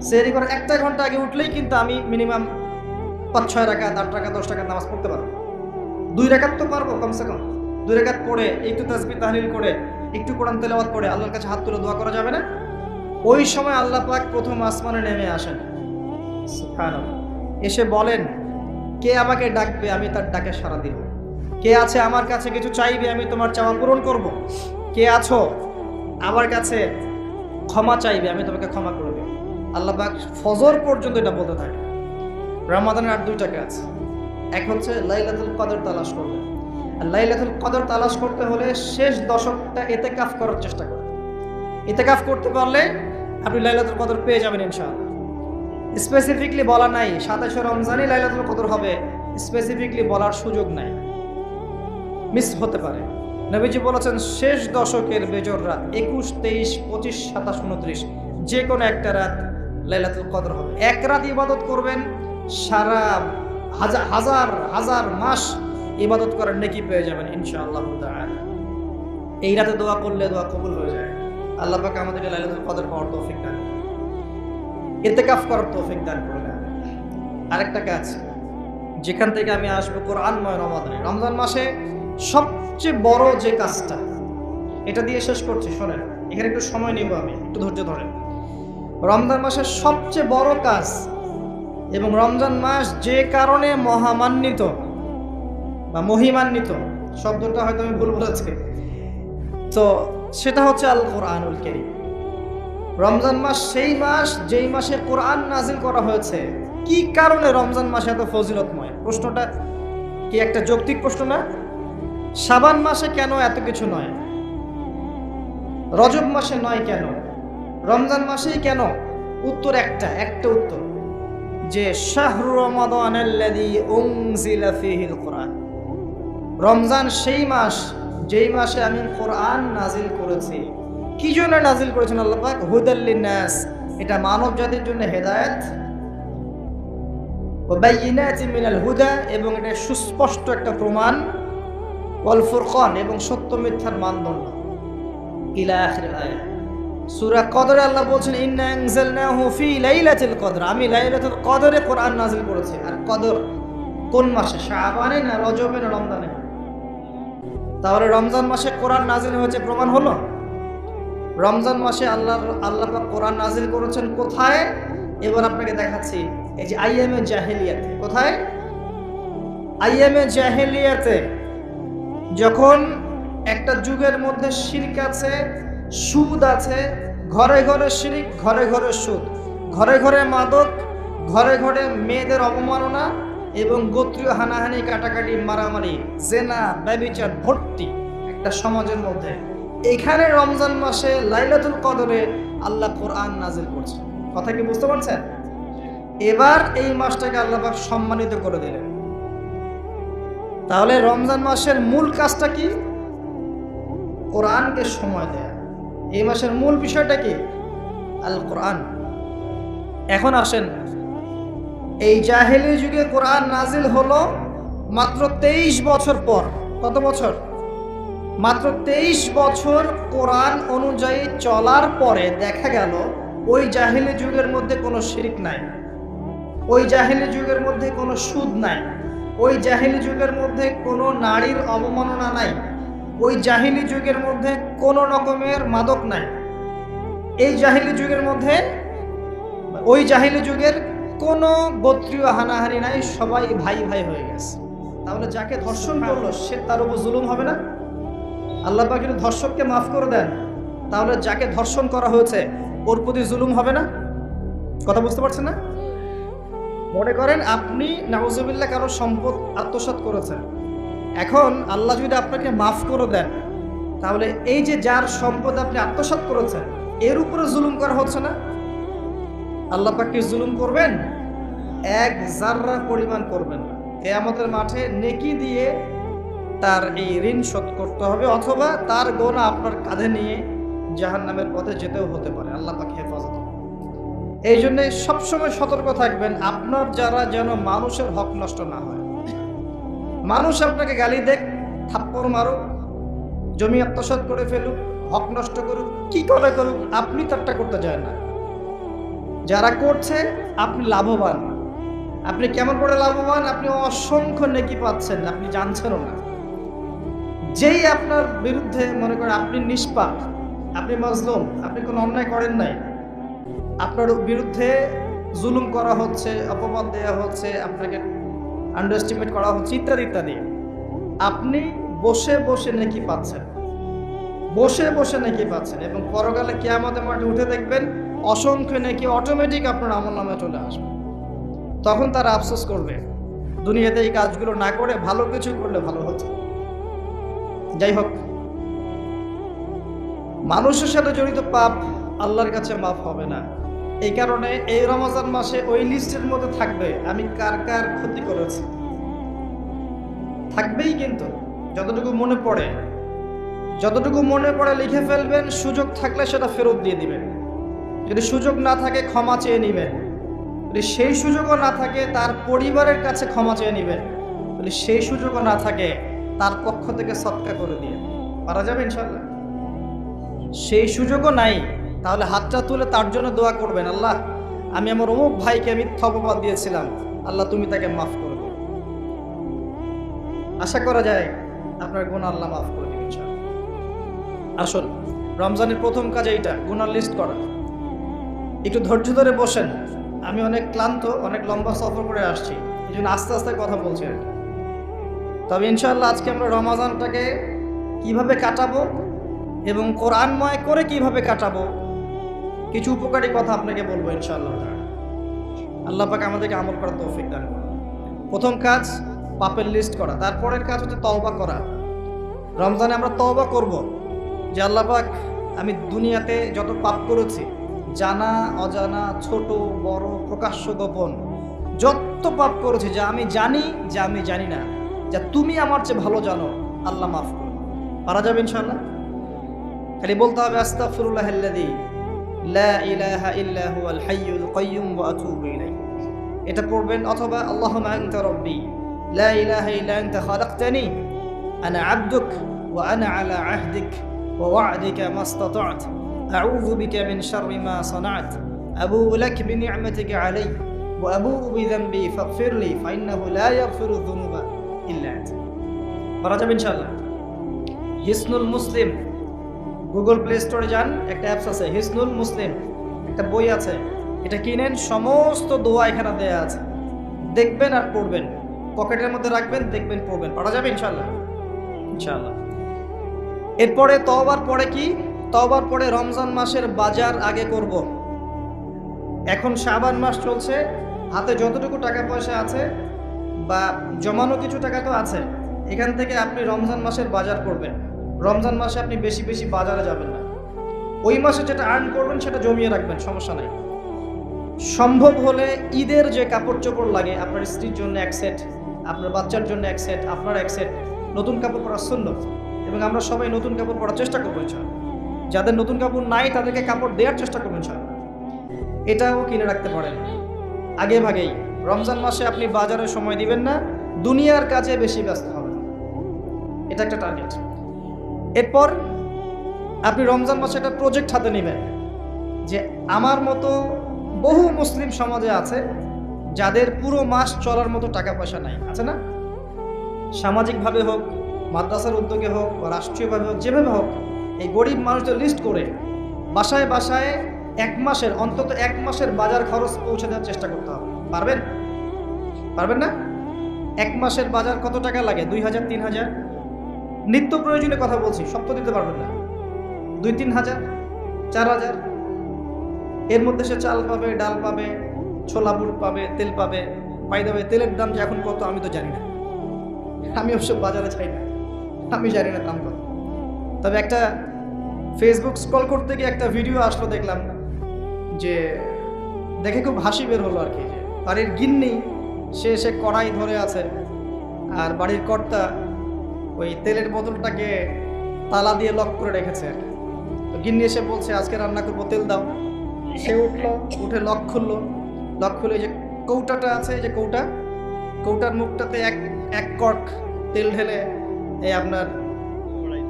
Speaker 1: সেহরি করার 1 ঘন্টা আগে উঠলেই কিন্তু আমি মিনিমাম 5-6 রাকাত, 8 রাকাত, 10 রাকাত নামাজ পড়তে পারবো। 2 রাকাত তো পারবো কমসে কম। 2 রাকাত পড়ে একটু তাসবিহ তাহলিল করে, একটু কোরআন তেলাওয়াত করে আল্লাহর কাছে হাত তুলে দোয়া করা যাবে না? ওই সময় আল্লাহ পাক প্রথম আসমানে নেমে আসেন, সুবহানাল্লাহ, এসে বলেন, কে আমাকে ডাকবে, আমি তার ডাকে সাড়া দিব। কে আছে আমার কাছে কিছু চাইবে, আমি তোমার চাওয়া পূরণ করব। কে আছো আমার কাছে ক্ষমা চাইবে, আমি তোমাকে ক্ষমা করে দেব। আল্লাহ পাক ফজর পর্যন্ত এটা বলতে থাকে। রমাদানের আর 2টা কাজ। এক হচ্ছে লাইলাতুল কদর তালাশ করবে। আর লাইলাতুল কদর তালাশ করতে হলে শেষ দশকটা ইতিকাফ করার চেষ্টা করবে। ইতিকাফ করতে পারলে আপনি লাইলাতুল কদর পেয়ে যাবেন ইনশাআল্লাহ। স্পেসিফিকলি বলা নাই 27 রমজানই লাইলাতুল কদর হবে, স্পেসিফিকলি বলার সুযোগ নাই, মিস হতে পারে। নবীজি বলেছেন শেষ দশকের বেজর রাত 21, 23, 25, 27, 29 যে কোনো একটা রাত লাইলাতুল কদর হবে। এক রাত ইবাদত করবেন, সারা হাজার হাজার মাস ইবাদত করার নেকি পেয়ে যাবেন ইনশাআল্লাহ তাআলা। এই রাতে দোয়া করলে দোয়া কবুল হয়ে যায়। আল্লাহ পাক আমাদেরকে লাইলাতুল কদর পাওয়ার তৌফিক দান করুন, ইতিকাফ করার তৌফিক দান করুন। আরেকটা কাজ যেখান থেকে আমি আসবো, কোরআনময় রমাদানে, রমজান মাসে সবচেয়ে বড় যে কাজটা, এটা দিয়ে শেষ করছি, শোনেন, এখানে একটু সময় নিব, আমি একটু ধৈর্য ধরেন। রমজান মাসের সবচেয়ে বড় কাজ, এবং রমজান মাস যে কারণে মহামান্বিত বা মহিমান্বিত, শব্দটা হয়তো আমি ভুল বলেছি, তো সেটা হচ্ছে আল কোরআনুল কারীম। রমজান মাস সেই মাস যেই মাসে কোরআন নাজিল করা হয়েছে। কি কারণে রমজান মাসে এত ফজিলতময়? প্রশ্নটা কি একটা যৌক্তিক প্রশ্ন না? শাবান মাসে কেন এত কিছু নয়? রজব মাসে নয় কেন? রমজান মাসেই কেন? উত্তর একটা উত্তর, যে শাহরু রমাদানাল্লাযী উনজিলা ফীহিল কোরআন। রমজান সেই মাস যেই মাসে আমি কোরআন নাজিল করেছি। কি জন্য নাজিল করেছেন আল্লাহ পাক? হুদাল লিন্নাস, এটা মানব জাতির জন্য হেদায়েত, ওয়া বাইয়িনাতিন মিনাল হুদা, এবং এটা সুস্পষ্ট একটা প্রমাণ, ওয়াল ফুরকান, এবং সত্য মিথ্যার মানদণ্ড, ইলা আখির আয়াত। সূরা কদরে আল্লাহ বলছেন, ইন্না আনজালনাহু ফি লাইলাতুল কদর, আমি লাইলাতুল কদরে কোরআন নাজিল করেছি। আর কদর কোন মাসে? শাবানে না রজবে না রমজানে? তাহলে রমজান মাসে কোরআন নাজিল হয়েছে, প্রমাণ হলো। রমজান মাসে আল্লাহ পাক কোরআন নাজিল করেছেন কোথায়? এবার আপনাকে দেখাচ্ছি। এই যে আইয়ামে জাহেলিয়াতে। কোথায়? আইয়ামে জাহেলিয়াতে, যখন একটা যুগের মধ্যে শিরক আছে, সুদ আছে, ঘরে ঘরে শিরক, ঘরে ঘরে সুদ, ঘরে ঘরে মাদক, ঘরে ঘরে মেয়েদের অবমাননা, এবং গোত্রীয় হানাহানি, কাটাকাটি, মারামারি, জেনা, ব্যভিচার ভর্তি একটা সমাজের মধ্যে। এখানে রমজান মাসে লাইলাতুল কদরে আল্লাহ কোরআন নাজিল করছে। কথা কি বুঝতে পারছেন? এবার এই মাসটাকে আল্লাহ পাক সম্মানিত করে দিলেন। তাহলে রমজান মাসের মূল কাজটা কি? কোরআনকে সময় দেয়া। এই মাসের মূল বিষয়টা কি? আল কোরআন। এখন আসেন, এই জাহেলি যুগে কোরআন নাজিল হলো মাত্র 23 বছর পর। কত বছর? মাত্র 23 বছর কোরআন অনুযায়ী চলার পরে দেখা গেল ওই জাহিলি যুগের মধ্যে কোনো শিরক নাই, ওই জাহিলি যুগের মধ্যে কোনো সুদ নাই, ওই জাহিলি যুগের মধ্যে কোনো নারীর অবমাননা নাই, ওই জাহিলি যুগের মধ্যে কোনো রকমের মাদক নাই, এই জাহিলি যুগের মধ্যে ওই জাহিলি যুগের কোনো গোত্রীয় হানাহানি নাই, সবাই ভাই ভাই হয়ে গেছে। তাহলে যাকে ধর্ষণ করলো সে তার উপর জুলুম হবে না? আল্লাহ পাক যদি ধর্ষককে মাফ করে দেন, তাহলে যাকে ধর্ষণ করা হয়েছে ওর প্রতি জুলুম হবে না? কথা বুঝতে পারছেন না? মনে করেন আপনি নাউজুবিল্লাহ কারো সম্পদ আত্মসাৎ করেছেন, এখন আল্লাহ যদি আপনাকে মাফ করে দেন, তাহলে এই যে যার সম্পদ আপনি আত্মসাৎ করেছেন এর উপরে জুলুম করা হচ্ছে না? আল্লাহ পাক কি জুলুম করবেন? এক জাররা পরিমাণ করবেন না। কিয়ামতের মাঠে নেকি দিয়ে তার এই ঋণ শোধ করতে হবে, অথবা তার গোনা আপনার কাঁধে নিয়ে জাহান্নামের পথে যেতেও হতে পারে। আল্লাহ পাক হেফাজত। এই জন্য সবসময় সতর্ক থাকবেন আপনার যারা যেন মানুষের হক নষ্ট না হয়। মানুষ আপনাকে গালি দেখ, থাপ্পড় মারুক, জমি আত্মসাৎ করে ফেলুক, হক নষ্ট করুক, কি করে করুক, আপনি তারটা করতে চান না। যারা করছে আপনি লাভবান। আপনি কেমন করে লাভবান? আপনি অসংখ্য নেকি পাচ্ছেন, আপনি জানছেনও না। যেই আপনার বিরুদ্ধে মনে করেন আপনি নিষ্পাপ, আপনি মাজলুম, আপনি কোনো অন্যায় করেন নাই, আপনার বিরুদ্ধে জুলুম করা হচ্ছে, অপবাদ দেওয়া হচ্ছে, আপনাকে আন্ডারএস্টিমেট করা হচ্ছে, ইত্যাদি ইত্যাদি, আপনি বসে বসে নেকি পাচ্ছেন, বসে বসে নেকি পাচ্ছেন। এবং পরকালে কিয়ামতের মাঠে উঠে দেখবেন অসংখ্য নেকি অটোমেটিক আপনার আমলনামায় চলে আসবে। তখন তারা আফসোস করবে দুনিয়াতে এই কাজগুলো না করে ভালো কিছু করলে ভালো হতো। যাই হোক, মানুষের সাথে জড়িত পাপ আল্লাহর কাছে মাফ হবে না। এই কারণে এই রমজান মাসে ওই লিস্টের মধ্যে থাকবে আমি কার কার ক্ষতি করেছি, থাকবেই। কিন্তু যতটুকু মনে পড়ে, যতটুকু মনে পড়ে লিখে ফেলবেন, সুযোগ থাকলে সেটা ফেরত দিয়ে দিবেন। যদি সুযোগ না থাকে ক্ষমা চেয়ে নেবেন, যদি সেই সুযোগও না থাকে তার পরিবারের কাছে ক্ষমা চেয়ে নেবেন, যদি সেই সুযোগও না থাকে তার পক্ষ থেকে সদকা করে দিয়ে পারা যাবে ইনশাআল্লাহ। সেই সুযোগও নাই, তাহলে হাতটা তুলে তার জন্য দোয়া করবেন, আল্লাহ আমি আমার অমুক ভাইকে মিথ্যা অপবাদ দিয়েছিলাম, আল্লাহ তুমি তাকে মাফ করে দিও। আশা করা যায় আপনার গুনাহ আল্লাহ মাফ করে দিবেন ইনশাআল্লাহ। আসল রমজানের প্রথম কাজ এইটা, গুনার লিস্ট করা। একটু ধৈর্য ধরে বসেন। আমি অনেক ক্লান্ত, অনেক লম্বা সফর করে আসছি, এই জন্য আস্তে আস্তে কথা বলছি আর কি। তবে ইনশাআল্লাহ আজকে আমরা রমজানটাকে কিভাবে কাটাবো এবং কোরআনময় করে কিভাবে কাটাবো, কিছু উপকারী কথা আপনাকে বলবো ইনশাআল্লাহ। আল্লাহ পাক আমাদেরকে আমল করার তৌফিক দান করুন। প্রথম কাজ পাপের লিস্ট করা, তারপরের কাজ হচ্ছে তওবা করা। রমজানে আমরা তওবা করব যে আল্লাহ পাক আমি দুনিয়াতে যত পাপ করেছি, জানা অজানা, ছোট বড়, প্রকাশ্য গোপন, যত পাপ করেছি, যা আমি জানি, যা আমি জানি না, যা তুমি আমার চেয়ে ভালো জানো, আল্লাহ মাফ করো। পারা যাবে ইনশাআল্লাহ। খালি বলতে হবে আস্তাগফিরুল্লাহাল্লাযী লা ইলাহা ইল্লা হুয়াল হাইয়ুল কাইয়্যুম ওয়া আতুবু ইলাইহি, এটা পড়বেন। অথবা আল্লাহুম্মা আনতা রাব্বী লা ইলাহা ইল্লা আনতা খালাকতানি আনা আবদুক ওয়া আনা আলা আহদিক ওয়া ওয়া'দিকা মাস্তাতা'ত আউযু বিকা মিন শাররি মা সানা'ত আবুউ লাক বিনি'মাতিকা আলাইয়া ওয়া আবুউ বিযানবি ফাগফিরলি ফাইন্নাহু লা ইয়াগফিরুয যুনুবা ইল্লা আনতা। পারা যাবে ইনশাআল্লাহ। হিসনুল মুসলিম, গুগল প্লে স্টোরে যান, একটা অ্যাপস আছে হিসনুল মুসলিম, একটা বই আছে, এটা কিনেন, সমস্ত দোয়া এখানে দেয়া আছে, দেখবেন আর পড়বেন, পকেটের মধ্যে রাখবেন, দেখবেন, পড়বেন। পড়া যাবে ইনশাআল্লাহ। ইনশাআল্লাহ। এরপরে তওবার পরে কি? তওবার পরে রমজান মাসের বাজার আগে করব। এখন শাবান মাস চলছে, হাতে যতটুকু টাকা পয়সা আছে বা জমানো কিছু টাকা তো আছে, এখান থেকে আপনি রমজান মাসের বাজার করবেন। রমজান মাসে আপনি বেশি বেশি বাজারে যাবেন না, ওই মাসে যেটা আর্ন করবেন সেটা জমিয়ে রাখবেন, সমস্যা নাই। সম্ভব হলে ঈদের যে কাপড় চোপড় লাগে, আপনার স্ত্রীর জন্য এক সেট, আপনার বাচ্চার জন্য এক সেট, আপনার এক সেট, নতুন কাপড় পরা সুন্নাত, এবং আমরা সবাই নতুন কাপড় পরার চেষ্টা করবো ইনশাআল্লাহ। যাদের নতুন কাপড় নাই তাদেরকে কাপড় দেওয়ার চেষ্টা করবেন ইনশাআল্লাহ। এটাও কিনে রাখতে পারেন আগে ভাগেই। রমজান মাসে আপনি বাজারে সময় দিবেন না, দুনিয়ার কাজে বেশি ব্যস্ত হবেন, এটা একটা টার্গেট। এরপর আপনি রমজান মাসে একটা প্রজেক্ট হাতে নেবেন যে আমার মতো বহু মুসলিম সমাজে আছে যাদের পুরো মাস চলার মতো টাকা পয়সা নাই, আছে না? সামাজিকভাবে হোক, মাদ্রাসার উদ্যোগে হোক বা রাষ্ট্রীয়ভাবে হোক, যেভাবে হোক, এই গরিব মানুষদের লিস্ট করে বাসায় বাসায় অন্তত এক মাসের বাজার খরচ পৌঁছে দেওয়ার চেষ্টা করতে হবে। পারবেন না? এক মাসের বাজার কত টাকা লাগে? 2000, 3000। নিত্য প্রয়োজনীয় কথা বলছি, সব তো দিতে পারবেন না। 2-3 হাজার, 4000, এর মধ্যে সে চাল পাবে, ডাল পাবে, ছোলা বুট পাবে, তেল পাবে। বাই দ্য ওয়ে, তেলের দাম যে এখন কত আমি তো জানি না, আমি অবশ্য বাজারে চাই না, আমি জানি না দাম কত। তবে একটা ফেসবুক স্ক্রল করতে গিয়ে একটা ভিডিও আসলো, দেখলাম যে দেখে খুব হাসি বের হলো আর কি। যে বাড়ির গিন্নি সে কড়াই ধরে আছে, আর বাড়ির কর্তা ওই তেলের বোতলটাকে তালা দিয়ে লক করে রেখেছে আর কি। তো গিন্নি এসে বলছে আজকে রান্না করবো, তেল দাও। সে উঠলো, উঠে লক খুলে যে কৌটাটা আছে, যে কৌটার মুখটাতে এক কর্ক তেল ঢেলে এই আপনার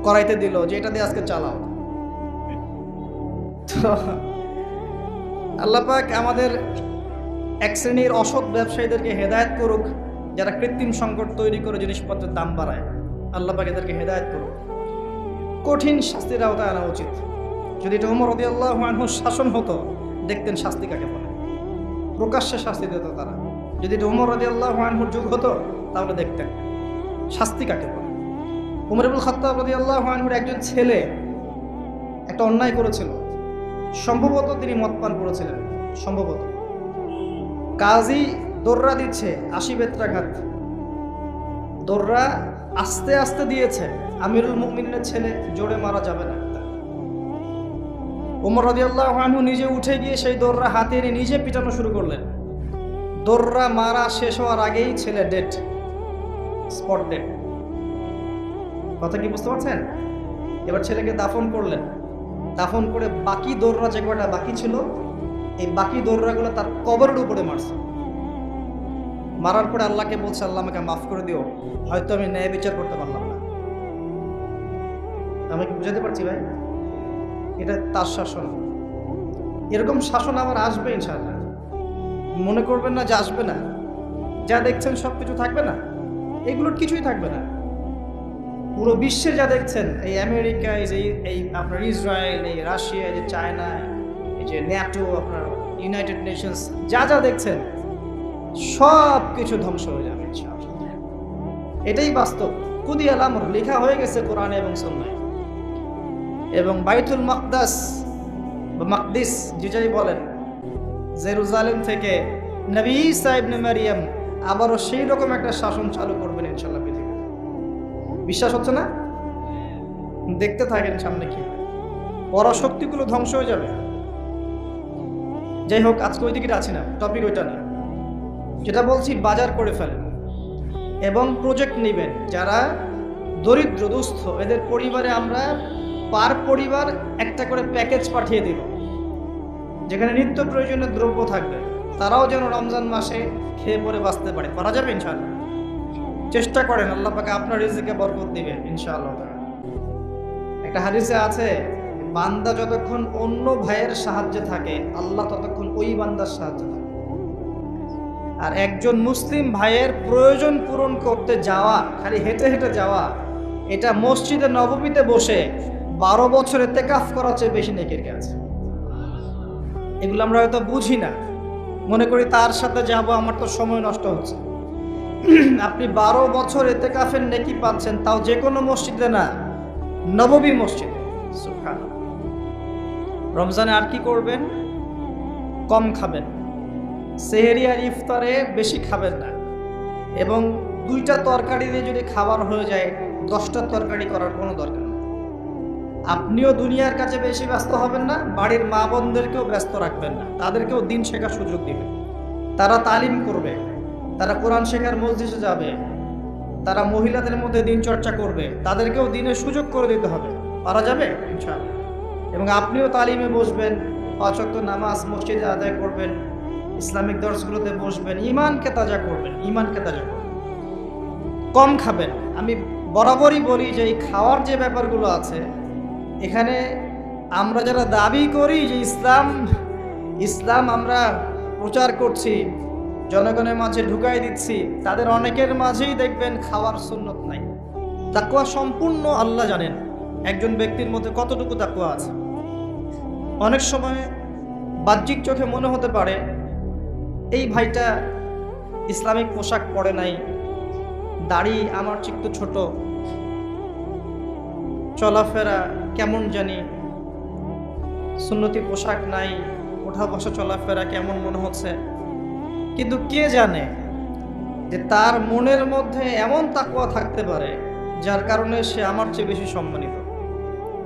Speaker 1: কড়াইতে দিল, যে এটা দিয়ে আজকে চালাও। তো আল্লাহ পাক আমাদের এক শ্রেণীর অসৎ ব্যবসায়ীদেরকে হেদায়েত করুক, যারা কৃত্রিম সংকট তৈরি করে জিনিসপত্রের দাম বাড়ায়। আল্লাহ পাক এদেরকে হেদায়েত করুক। কঠিন শাস্তির আওতায় আনা উচিত। যদি এটা ওমর রাদিয়াল্লাহু আনহুর শাসন হতো, দেখতেন শাস্তি কাকে বলে, প্রকাশ্যে শাস্তি দিত তারা। যদি এটা ওমর রাদিয়াল্লাহু আনহুর যুগ হতো, তাহলে দেখতেন শাস্তি কাকে বলে। ওমর ইবনুল খাত্তাব রাদিয়াল্লাহু আনহুর একজন ছেলে একটা অন্যায় করেছিল, সম্ভবত তিনি মদ পান করেছিলেন, সম্ভবত। কাজী দোররা দিচ্ছে 80 বেত্রাঘাত, দোররা আস্তে আস্তে দিয়েছে। আমিরুল মুমিনের ছেলে, জোরে মারা যাবে না। ওমর রাদিয়াল্লাহু আনহু নিজে উঠে গিয়ে সেই দোররা হাতে এনে নিজে পিটানো শুরু করলেন। দোররা মারা শেষ হওয়ার আগেই ছেলে ডেড, স্পট ডেড। কথা কি বুঝতে পারছেন? এবার ছেলেকে দাফন করলেন। দাফন করে বাকি দোররা যে কয়টা বাকি ছিল, এই বাকি দোররাগুলো তার কবরের উপরে মারছে। মারার পরে আল্লাহকে বলছে, আল্লাহ আমাকে মাফ করে দিও, হয়তো আমি ন্যায় বিচার করতে পারলাম না। আমি কি বুঝাতে পারছি ভাই? এটা তার শাসন। এরকম শাসন আবার আসবে ইনশাআল্লাহ। মনে করবেন না যে আসবে না। যা দেখছেন সব কিছু থাকবে না, এগুলোর কিছুই থাকবে না। পুরো বিশ্বে যা দেখছেন, এই আমেরিকা, এই আপনার ইসরায়েল, এই রাশিয়া, এই যে চায়না, এই যে ন্যাটো, আপনার ইউনাইটেড নেশনস, যা দেখছেন সব কিছু ধ্বংস হয়ে যাবে ইনশাআল্লাহ। এটাই বাস্তব। কুদিয়াল আমর লেখা হয়ে গেছে কোরআনে এবং সুন্নাহয়। এবং বাইতুল মাকদাস বা মাকদিস যে যাই বলেন, জেরুজালেম থেকে নবী ঈসা ইবনে মারইয়াম আবারও সেই রকম একটা শাসন চালু করবেন ইনশাআল্লাহ পৃথিবীতে। বিশ্বাস হচ্ছে না? দেখতে থাকেন সামনে কি হয়। পরাশক্তিগুলো ধ্বংস হয়ে যাবে। যাই হোক, আজকে ওই দিকে আছি না, টপিক ওইটা না। যেটা বলছি, বাজার করে ফেলেন এবং প্রজেক্ট নেবেন। যারা দরিদ্র দুস্থ, এদের পরিবারে আমরা পার পরিবার একটা করে প্যাকেজ পাঠিয়ে দিব, যেখানে নিত্য প্রয়োজনীয় দ্রব্য থাকবে। তারাও যেন রমজান মাসে খেয়ে পরে বাঁচতে পারে। পারা যাবে ইনশাআল্লাহ। চেষ্টা করেন, আল্লাহ পাক আপনার রিজিকে বরকত দিবেন ইনশাআল্লাহ। একটা হাদিসে আছে, বান্দা যতক্ষণ অন্য ভাইয়ের সাহায্যে থাকে, আল্লাহ ততক্ষণ ওই বান্দার সাহায্যে থাকে। আর একজন মুসলিম ভাইয়ের প্রয়োজন পূরণ করতে যাওয়া, খালি হেঁটে হেঁটে যাওয়া, এটা মসজিদে নববীতে বসে 12 বছর ইতিকাফ করার চেয়ে বেশি নেকির কাজ। এগুলো আমরা হয়তো বুঝি না, মনে করি তার সাথে যাব, আমার তো সময় নষ্ট হচ্ছে। আপনি 12 বছর ইতিকাফের নেকি পাচ্ছেন, তাও যে কোনো মসজিদে না, নববী মসজিদে। সুবহানাল্লাহ। রমজানে আর কি করবেন? কম খাবেন, সেহরি আর ইফতারে বেশি খাবেন না, এবং 2টা তরকারি দিয়ে যদি খাবার হয়ে যায়, 10টা তরকারি করার কোনো দরকার নেই। আপনিও দুনিয়ার কাছে বেশি ব্যস্ত হবেন না, বাড়ির মা বোনদেরকেও ব্যস্ত রাখবেন না, তাদেরকেও দিন শেখার সুযোগ দিবেন। তারা তালিম করবে, তারা কোরআন শেখার মজলিসে যাবে, তারা মহিলাদের মধ্যে দিন চর্চা করবে, তাদেরকেও দিনের সুযোগ করে দিতে হবে। পারা যাবে ইনশাআল্লাহ। এবং আপনিও তালিমে বসবেন, 5 ওয়াক্ত নামাজ মসজিদে আদায় করবেন, ইসলামিক দর্শগুলোতে বসবেন, ইমানকে তাজা করবেন। কম খাবেন। আমি বরাবরই বলি যে এই খাওয়ার যে ব্যাপারগুলো আছে, এখানে আমরা যারা দাবি করি যে ইসলাম আমরা প্রচার করছি, জনগণের মাঝে ঢুকাই দিচ্ছি, তাদের অনেকের মাঝেই দেখবেন খাওয়ার সুন্নত নাই। তাকওয়া সম্পূর্ণ আল্লাহ জানেন একজন ব্যক্তির মধ্যে কতটুকু তাকওয়া আছে। অনেক সময় বাহ্যিক চোখে মনে হতে পারে এই ভাইটা ইসলামিক পোশাক পরে নাই, দাড়ি আমার চিত্ত ছোট, চলাফেরা কেমন জানি, সুন্নতি পোশাক নাই, ওঠা বসা চলাফেরা কেমন মনে হচ্ছে। কিন্তু কে জানে যে তার মনের মধ্যে এমন তাকওয়া থাকতে পারে যার কারণে সে আমার চেয়ে বেশি সম্মানিত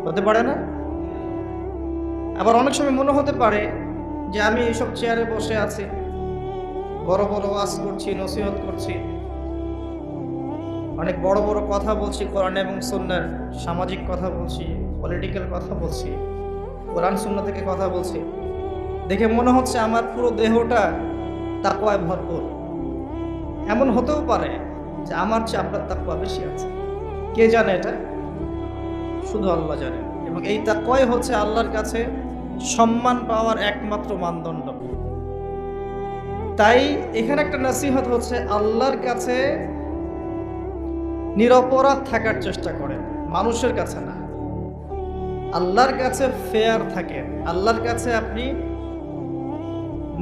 Speaker 1: হতে পারে না? আবার অনেক সময় মনে হতে পারে যে আমি এইসব চেয়ারে বসে আছি, বড় বড় ওয়াজ করছি, নসিহত করছি, অনেক বড় বড় কথা বলছি, কোরআন এবং সুন্নাহর সামাজিক কথা বলছি, পলিটিক্যাল কথা বলছি, কোরআন সুন্নাহ থেকে কথা বলছি, দেখে মনে হচ্ছে আমার পুরো দেহটা তাকওয়ায় ভরপুর। এমন হতেও পারে যে আমার চেয়ে আপনার তাকওয়া বেশি আছে। কে জানে? এটা শুধু আল্লাহ জানেন। এবং এই তাকওয়াই হচ্ছে আল্লাহর কাছে সম্মান পাওয়ার একমাত্র মানদণ্ড। তাই এখানে একটা নসিহত হচ্ছে, আল্লাহর কাছে নিরপরাধ থাকার চেষ্টা করেন, মানুষের কাছে না। আল্লাহর কাছে ফেয়ার থাকেন, আল্লাহর কাছে আপনি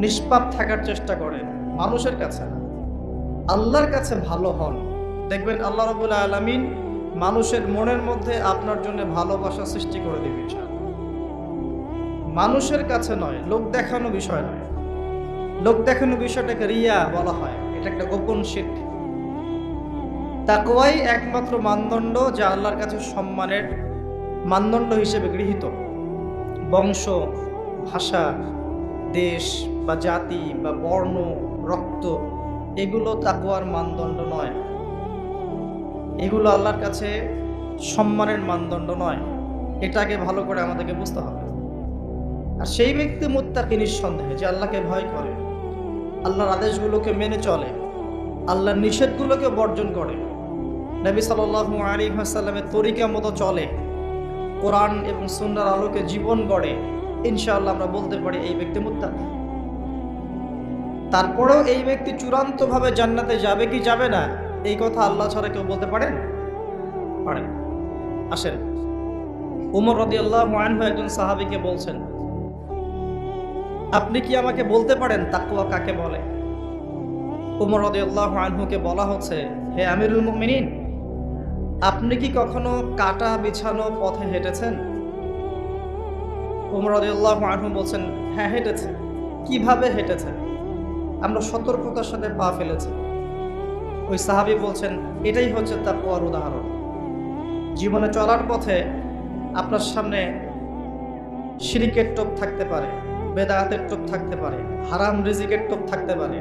Speaker 1: নিষ্পাপ থাকার চেষ্টা করেন, মানুষের কাছে না। আল্লাহর কাছে ভালো হন, দেখবেন আল্লাহ রাব্বুল আলামিন মানুষের মনের মধ্যে আপনার জন্য ভালোবাসা সৃষ্টি করে দেবে ইনশাআল্লাহ। মানুষের কাছে নয়, লোক দেখানো বিষয় নয়। লোক দেখানো বিষয়টাকে রিয়া বলা হয়, এটা একটা গোপন শিরক। তাকওয়াই একমাত্র মানদণ্ড যা আল্লাহর কাছে সম্মানের মানদণ্ড হিসেবে গৃহীত। বংশ, ভাষা, দেশ বা জাতি বা বর্ণ, রক্ত, এগুলো তাকওয়ার মানদণ্ড নয়, এগুলো আল্লাহর কাছে সম্মানের মানদণ্ড নয়। এটাকে ভালো করে আমাদেরকে বুঝতে হবে। আর সেই ব্যক্তি মুত্তাকি নিঃসন্দেহে, যে আল্লাহকে ভয় করে, আল্লাহর আদেশগুলোকে মেনে চলে, আল্লাহর নিষেধগুলোকে বর্জন করে, নবী সাল্লাল্লাহু আলাইহি ওয়াসাল্লামের তরিকা মতো চলে, কোরআন এবং সুন্নাহর আলোকে জীবন গড়ে, ইনশাআল্লাহ আমরা বলতে পারি এই ব্যক্তি মুত্তাকি। তারপরেও এই ব্যক্তি চূড়ান্তভাবে জান্নাতে যাবে কি যাবে না, এই কথা আল্লাহ ছাড়া কেউ বলতে পারেন? আসেন, উমর রাদিয়াল্লাহু আনহু একজন সাহাবীকে বলছেন, আপনি কি আমাকে বলতে পারেন তাকওয়া কাকে বলে? উমর রাদিয়াল্লাহু আনহুকে বলা হচ্ছে, হে আমিরুল মুমিনিন, আপনি কি কখনো কাটা বিছানো পথে হেঁটেছেন? উমর রাদিয়াল্লাহু আনহু বলছেন, হ্যাঁ হেঁটেছে। কিভাবে হেঁটেছেন? আমরা সতর্কতার সাথে পা ফেলেছি। ওই সাহাবী বলছেন, এটাই হচ্ছে তাকওয়ার উদাহরণ। জীবনে চলার পথে আপনার সামনে শিরকের টোপ থাকতে পারে, বেদাতের টোপ থাকতে পারে, হারাম রিজিকের টোপ থাকতে পারে,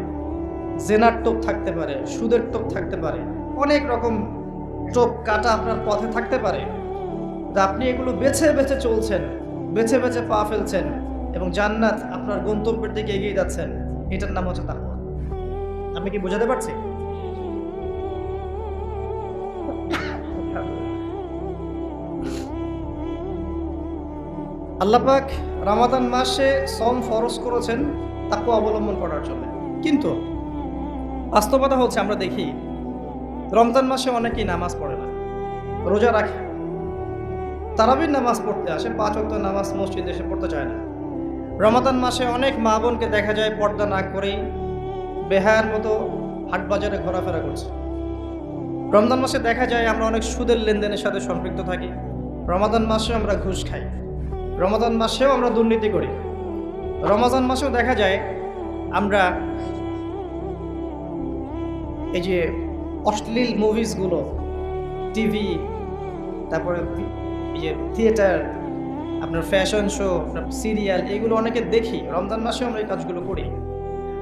Speaker 1: জেনার টোপ থাকতে পারে, সুদের টোপ থাকতে পারে, অনেক রকম টোপ কাটা আপনার পথে থাকতে পারে। আপনি এগুলো বেছে বেছে চলছেন, বেছে বেছে পা ফেলছেন এবং জান্নাত আপনার গন্তব্যের দিকে এগিয়ে যাচ্ছেন, এটার নাম হচ্ছে তাকওয়া। আমি কি বোঝাতে পারছি? আল্লাহ পাক রমাদান মাসে সওম ফরজ করেছেন তাকওয়া অবলম্বন করার জন্য। কিন্তু বাস্তবতা হচ্ছে, আমরা দেখি রমজান মাসে অনেকেই নামাজ পড়ে না, রোজা রাখে, তারাবির নামাজ পড়তে আসে, 5 ওয়াক্ত নামাজ মসজিদে এসে পড়তে চায় না। রমাদান মাসে অনেক মা বোনকে দেখা যায় পর্দা না করেই বেহায়ার মতো হাট বাজারে ঘোরাফেরা করছে। রমজান মাসে দেখা যায় আমরা অনেক সুদের লেনদেনের সাথে সম্পৃক্ত থাকি। রমাদান মাসে আমরা ঘুষ খাই, রমাদান মাসেও আমরা দুর্নীতি করি। রমজান মাসেও দেখা যায় আমরা এই যে অশ্লীল মুভিজগুলো, টিভি, তারপরে এই যে থিয়েটার, আপনার ফ্যাশন শো, আপনার সিরিয়াল, এগুলো অনেকে দেখি। রমজান মাসে আমরা এই কাজগুলো করি।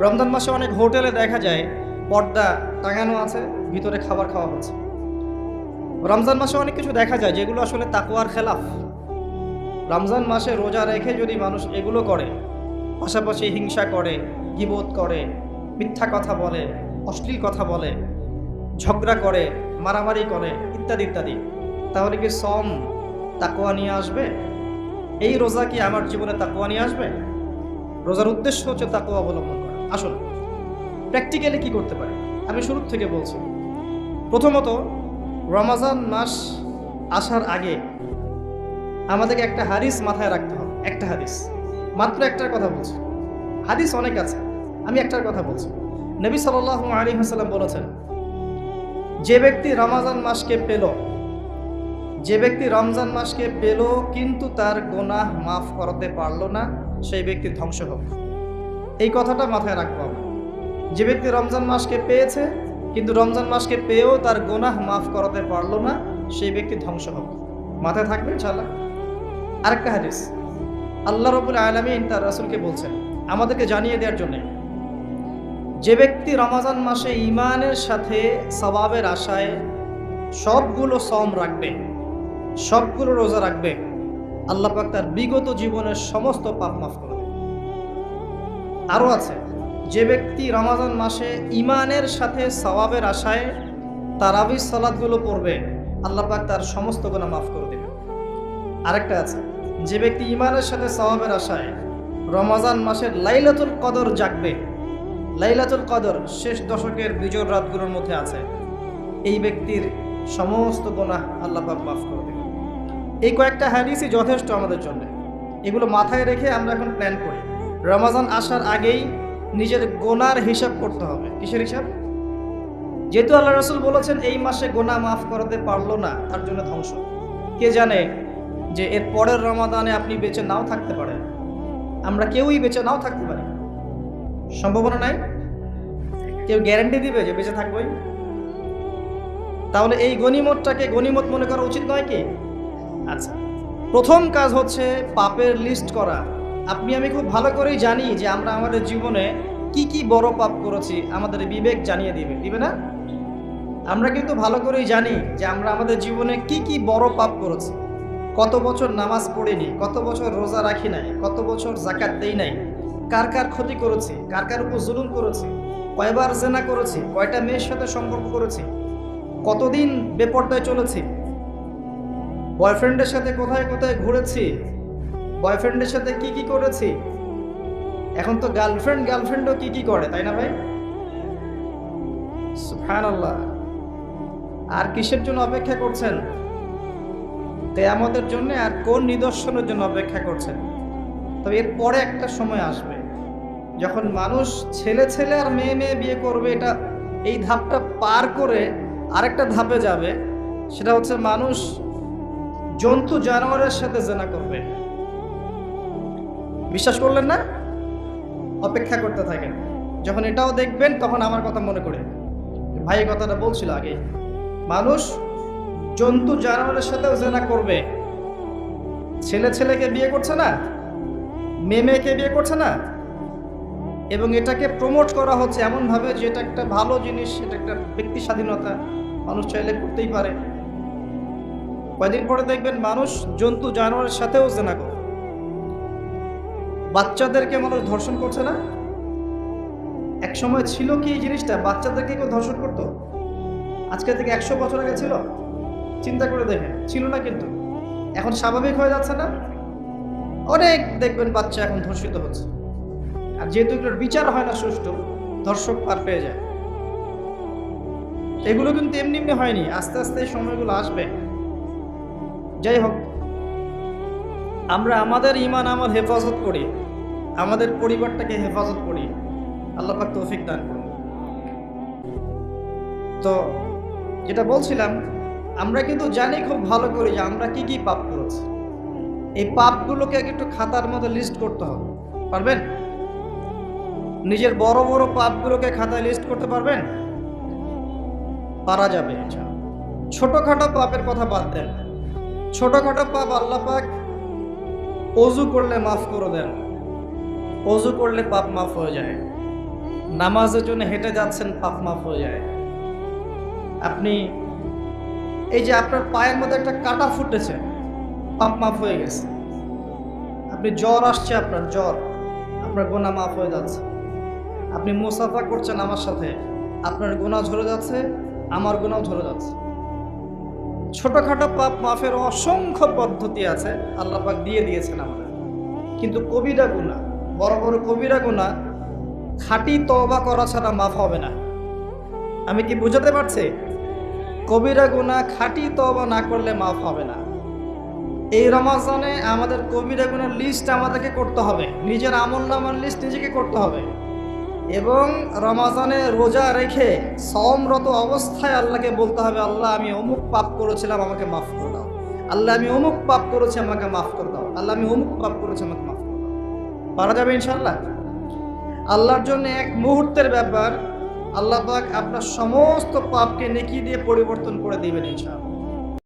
Speaker 1: রমজান মাসে অনেক হোটেলে দেখা যায় পর্দা টাঙানো আছে, ভিতরে খাবার খাওয়া হচ্ছে। রমজান মাসে অনেক কিছু দেখা যায় যেগুলো আসলে তাকওয়ার খেলাফ। রমজান মাসে রোজা রেখে যদি মানুষ এগুলো করে, পাশাপাশি হিংসা করে, গীবত করে, মিথ্যা কথা বলে, অশ্লীল কথা বলে, ঝগড়া করে, মারামারি করে ইত্যাদি ইত্যাদি, তাহলে কি সম তাকওয়া নিয়ে আসবে? এই রোজা কি আমার জীবনে তাকওয়া নিয়ে আসবে? রোজার উদ্দেশ্য হচ্ছে তাকওয়া অবলম্বন করা। আসুন প্র্যাকটিক্যালি কি করতে পারি আমি শুরু থেকে বলছি। প্রথমত, রমজান মাস আসার আগে আমাদেরকে একটা হাদিস মাথায় রাখতে হবে। একটা হাদিস, মাত্র একটার কথা বলছি, হাদিস অনেক আছে, আমি একটার কথা বলছি। নবী সাল্লাল্লাহু আলাইহি ওয়াসাল্লাম বলেছেন, যে ব্যক্তি রমজান মাসকে পেল কিন্তু তার গুনাহ মাফ করতে পারলো না, সেই ব্যক্তি ধ্বংস হবে। এই কথাটা মাথায় রাখবো আমরা। যে ব্যক্তি রমজান মাসকে পেয়েছে কিন্তু রমজান মাসকে পেয়েও তার গুনাহ মাফ করতে পারলো না, সেই ব্যক্তি ধ্বংস হবে। মাথায় থাকবে ইনশাআল্লাহ। আরেকটা হাদিস, আল্লাহ রাব্বুল আলামিন তার রাসূলকে বলছেন আমাদেরকে জানিয়ে দেওয়ার জন্য, যে ব্যক্তি রমজান মাসে ঈমানের সাথে সওয়াবের আশায় সবগুলো সওম রাখবে, সবগুলো রোজা রাখবে, আল্লাহ পাক তার বিগত জীবনের সমস্ত পাপ মাফ করে দেবে। আরও আছে, যে ব্যক্তি রমজান মাসে ঈমানের সাথে সওয়াবের আশায় তারাবির সালাতগুলো পড়বে, আল্লাহ পাক তার সমস্ত গুনাহ মাফ করে দেবে। আরেকটা আছে, যে ব্যক্তি ঈমানের সাথে সওয়াবের আশায় রমজান মাসের লাইলাতুল কদর জাগবে, লাইলাতুল কদর শেষ দশকের বিজোড় রাতগুলোর মধ্যে আছে, এই ব্যক্তির সমস্ত গুনাহ আল্লাহ পাক মাফ করে দেবে। এই কয়েকটা হাদিসই যথেষ্ট আমাদের জন্য। এগুলো মাথায় রেখে আমরা এখন প্ল্যান করি। রমজান আসার আগেই নিজের গুনার হিসাব করতে হবে। কিসের হিসাব? যেহেতু আল্লাহ রাসূল বলেছেন এই মাসে গুনাহ মাফ করতে পারলো না, তার জন্য ধ্বংস। কে জানে যে এর পরের রমাদানে আপনি বেঁচে নাও থাকতে পারেন। আমরা কেউই বেঁচে নাও থাকতে পারি, সম্ভাবনা নাই। কেউ গ্যারান্টি দিবে যে বেঁচে থাকবোই? তাহলে এই গনিমতটাকে গনিমত মনে করা উচিত নয় কি? আচ্ছা, প্রথম কাজ হচ্ছে পাপের লিস্ট করা। আপনি আমি খুব ভালো করেই জানি যে আমরা আমাদের জীবনে কি কি বড় পাপ করেছি, আমাদের বিবেক জানিয়ে দিবে না? আমরা কিন্তু ভালো করেই জানি যে আমরা আমাদের জীবনে কি কি বড় পাপ করেছি। কত বছর নামাজ পড়িনি, কত বছর রোজা রাখি নাই, কত বছর যাকাত দেই নাই, কার কার ক্ষতি করেছি, কার কার উপর জুলুম করেছি, কয়বার জেনা করেছি, কয়টা মেয়ের সাথে সম্পর্ক করেছি, কতদিন বেপরদায় চলেছি, বয়ফ্রেন্ডের সাথে কোথায় কোথায় ঘুরেছি, বয়ফ্রেন্ডের সাথে কি কি করেছি। এখন তো গার্লফ্রেন্ডও কি কি করে, তাই না ভাই? সুবহানাল্লাহ। আর কিসের জন্য অপেক্ষা করছেন? কিয়ামতের জন্য আর কোন নিদর্শনের জন্য অপেক্ষা করছেন? তবে এর পরে একটা সময় আসবে যখন মানুষ ছেলে আর মেয়ে বিয়ে করবে। এটা এই ধাপটা পার করে আরেকটা ধাপে যাবে, সেটা হচ্ছে মানুষ জন্তু জানোয়ারের সাথে জেনা করবে। বিশ্বাস করলেন না? অপেক্ষা করতে থাকেন। যখন এটাও দেখবেন তখন আমার কথা মনে করে, ভাই কথাটা বলছিল আগে, মানুষ জন্তু জানোয়ারের সাথেও জেনা করবে। ছেলেকে বিয়ে করছে না, মেয়েকে বিয়ে করছে না, এবং এটাকে প্রমোট করা হচ্ছে এমনভাবে যে এটা একটা ভালো জিনিস, এটা একটা ব্যক্তি স্বাধীনতা, মানুষ চাইলে করতেই পারে। কয়েকদিন পরে দেখবেন মানুষ জন্তু জানোয়ারের সাথেও জেনা করে। বাচ্চাদেরকে মানুষ ধর্ষণ করছে না? এক সময় ছিল কি এই জিনিসটা? বাচ্চাদেরকে কেউ ধর্ষণ করতো? আজকে থেকে 100 বছর আগে ছিল? চিন্তা করে দেখেন, ছিল না। কিন্তু এখন স্বাভাবিক হয়ে যাচ্ছে না? অনেক দেখবেন বাচ্চা এখন ধর্ষিত হচ্ছে। আর যেহেতু এগুলোর বিচার হয় না সুষ্ঠু, ধর্ষক পার পেয়ে যায়। এগুলো কিন্তু এমনি এমনি হয়নি, আস্তে আস্তে এই সময়গুলো আসবে। যাই হোক, আমরা আমাদের ঈমান আমল হেফাজত করি, আমাদের পরিবারটাকে হেফাজত করি। আল্লাহ পাক তৌফিক দান করুন। তো যেটা বলছিলাম, আমরা কিন্তু জানি খুব ভালো করে যে আমরা কি কি পাপ করেছি। এই পাপগুলোকে একটু খাতার মধ্যে লিস্ট করতে হবে। পারবেন? নিজের বড় বড় পাপগুলোকে খাতায় লিস্ট করতে পারবেন? পারা যাবে। ছোটখাটো পাপের কথা বাদ দেন। ছোটখাটো পাপ আল্লাহ পাক ওযু করলে মাফ করে দেন। ওযু করলে পাপ মাফ হয়ে যায়। নামাজের জন্য হেঁটে যাচ্ছেন, পাপ মাফ হয়ে যায়। আপনি এই যে আপনার পায়ের মধ্যে একটা কাঁটা ফুটেছে, পাপ মাফ হয়ে গেছে। আপনি জ্বর আসছে, আপনার গুনাহ মাফ হয়ে যাচ্ছে। আপনি মুসাফা করছেন আমার সাথে, আপনার গুনাহ ঝরে যাচ্ছে, আমার গুনাহ ঝরে যাচ্ছে। ছোটখাটো পাপ মাফের অসংখ্য পদ্ধতি আছে, আল্লাহ পাক দিয়ে দিয়েছেন আমাদের। কিন্তু কবিরা গুনাহ, বড় বড় কবিরা গুনাহ খাঁটি তওবা করা ছাড়া মাফ হবে না। আমি কি বুঝাতে পারছি? কবিরা গুনাহ খাঁটি তওবা না করলে মাফ হবে না। এই রমজানে আমাদের কবিরা গুনার লিস্ট আমাদেরকে করতে হবে, নিজের আমলনামার লিস্ট নিজেকে করতে হবে, এবং রমজানে রোজা রেখে সওমরত অবস্থায় আল্লাহকে বলতে হবে, আল্লাহ আমি অমুক পাপ করেছিলাম, আমাকে মাফ করে দাও। আল্লাহ আমি অমুক পাপ করেছি, আমাকে মাফ করে দাও। আল্লাহ আমি অমুক পাপ করেছি, আমাকে মাফ করে দাও। পারা যাবে ইনশাআল্লাহ? আল্লাহর জন্য এক মুহূর্তের ব্যাপার। আল্লাহ পাক আপনার সমস্ত পাপকে নেকি দিয়ে পরিবর্তন করে দিবেন ইনশাআল্লাহ।